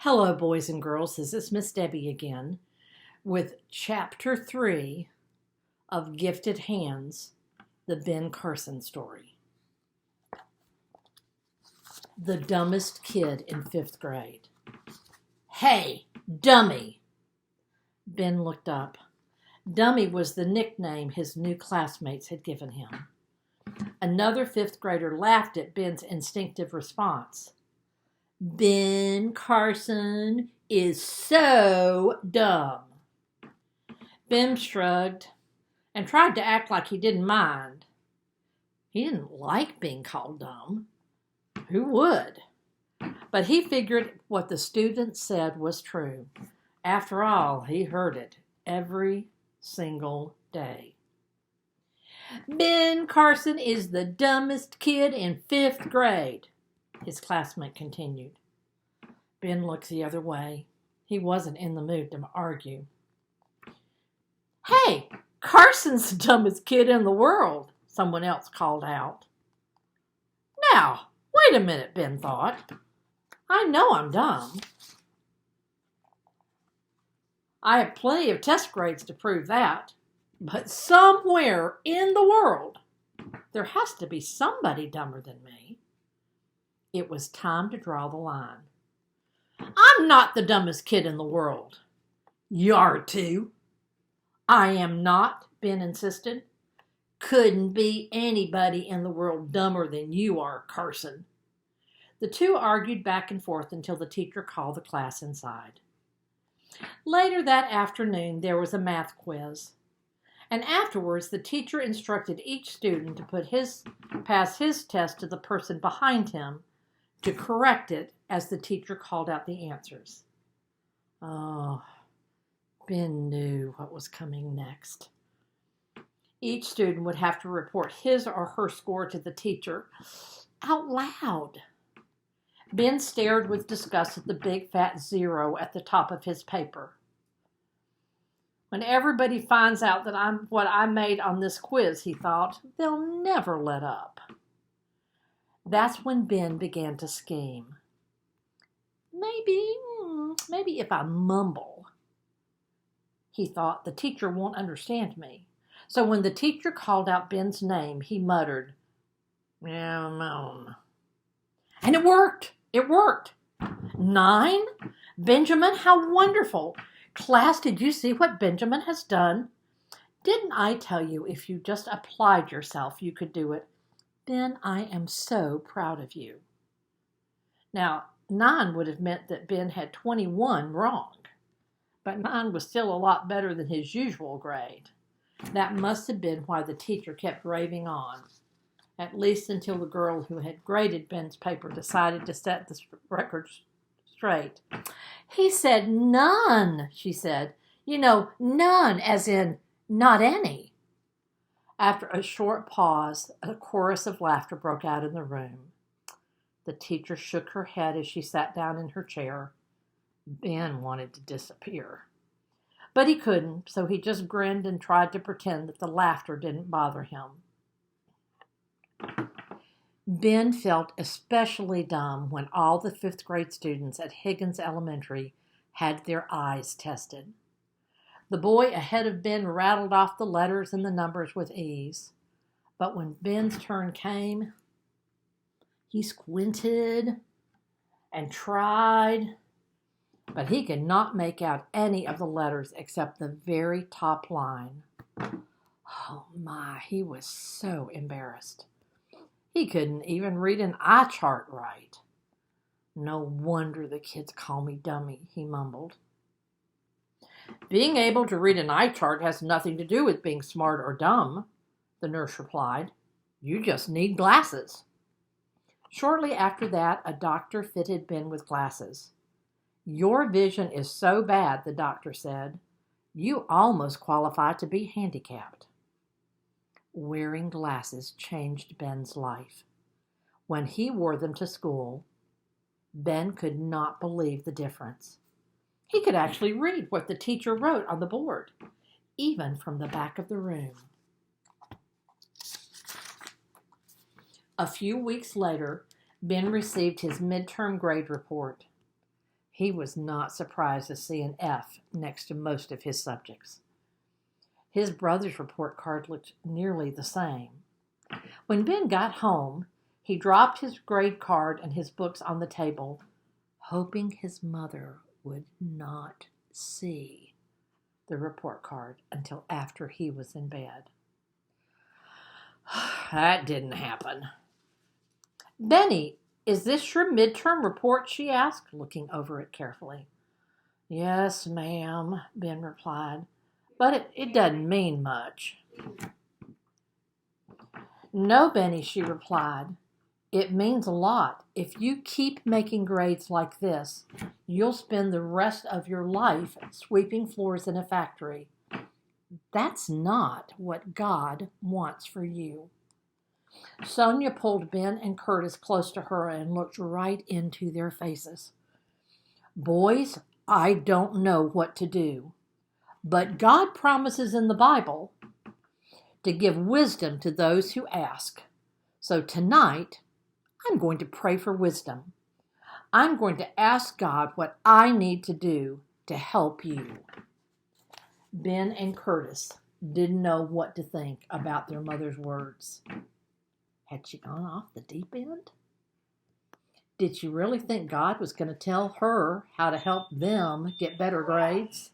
Hello, boys and girls. This is Miss Debbie again with Chapter 3 of Gifted Hands, the Ben Carson story. The dumbest kid in 5th grade. Hey, dummy! Ben looked up. Dummy was the nickname his new classmates had given him. Another 5th grader laughed at Ben's instinctive response. Ben Carson is so dumb. Ben shrugged and tried to act like he didn't mind. He didn't like being called dumb. Who would? But he figured what the students said was true. After all, he heard it every single day. Ben Carson is the dumbest kid in 5th grade, his classmate continued. Ben looked the other way. He wasn't in the mood to argue. Hey, Carson's the dumbest kid in the world, someone else called out. Now, wait a minute, Ben thought. I know I'm dumb. I have plenty of test grades to prove that. But somewhere in the world, there has to be somebody dumber than me. It was time to draw the line. I'm not the dumbest kid in the world. You're too. I am not, Ben insisted. Couldn't be anybody in the world dumber than you are, Carson. The two argued back and forth until the teacher called the class inside. Later that afternoon, there was a math quiz. And afterwards, the teacher instructed each student to pass his test to the person behind him to correct it as the teacher called out the answers. Oh, Ben knew what was coming next. Each student would have to report his or her score to the teacher out loud. Ben stared with disgust at the big fat 0 at the top of his paper. When everybody finds out that I'm what I made on this quiz, he thought, they'll never let up. That's when Ben began to scheme. Maybe if I mumble, he thought, the teacher won't understand me. So when the teacher called out Ben's name, he muttered, Mom. And it worked. It worked. 9? Benjamin, how wonderful. Class, did you see what Benjamin has done? Didn't I tell you if you just applied yourself, you could do it? Ben, I am so proud of you. Now, 9 would have meant that Ben had 21 wrong, but 9 was still a lot better than his usual grade. That must have been why the teacher kept raving on, at least until the girl who had graded Ben's paper decided to set the record straight. He said none, she said. You know, none, as in not any. After a short pause, a chorus of laughter broke out in the room. The teacher shook her head as she sat down in her chair. Ben wanted to disappear. But he couldn't, so he just grinned and tried to pretend that the laughter didn't bother him. Ben felt especially dumb when all the 5th grade students at Higgins Elementary had their eyes tested. The boy ahead of Ben rattled off the letters and the numbers with ease. But when Ben's turn came, he squinted and tried, but he could not make out any of the letters except the very top line. Oh my, he was so embarrassed. He couldn't even read an eye chart right. No wonder the kids call me dummy, he mumbled. Being able to read an eye chart has nothing to do with being smart or dumb, the nurse replied. You just need glasses. Shortly after that, a doctor fitted Ben with glasses. Your vision is so bad, the doctor said. You almost qualify to be handicapped. Wearing glasses changed Ben's life. When he wore them to school, Ben could not believe the difference. He could actually read what the teacher wrote on the board, even from the back of the room. A few weeks later, Ben received his midterm grade report. He was not surprised to see an F next to most of his subjects. His brother's report card looked nearly the same. When Ben got home, he dropped his grade card and his books on the table, hoping his mother would not see the report card until after he was in bed. That didn't happen. Benny, is this your midterm report? She asked, looking over it carefully. Yes, ma'am, Ben replied, but it doesn't mean much. No, Benny, she replied. It means a lot. If you keep making grades like this, you'll spend the rest of your life sweeping floors in a factory. That's not what God wants for you. Sonia pulled Ben and Curtis close to her and looked right into their faces. Boys, I don't know what to do, but God promises in the Bible to give wisdom to those who ask. So tonight, I'm going to pray for wisdom. I'm going to ask God what I need to do to help you. Ben and Curtis didn't know what to think about their mother's words. Had she gone off the deep end? Did she really think God was going to tell her how to help them get better grades?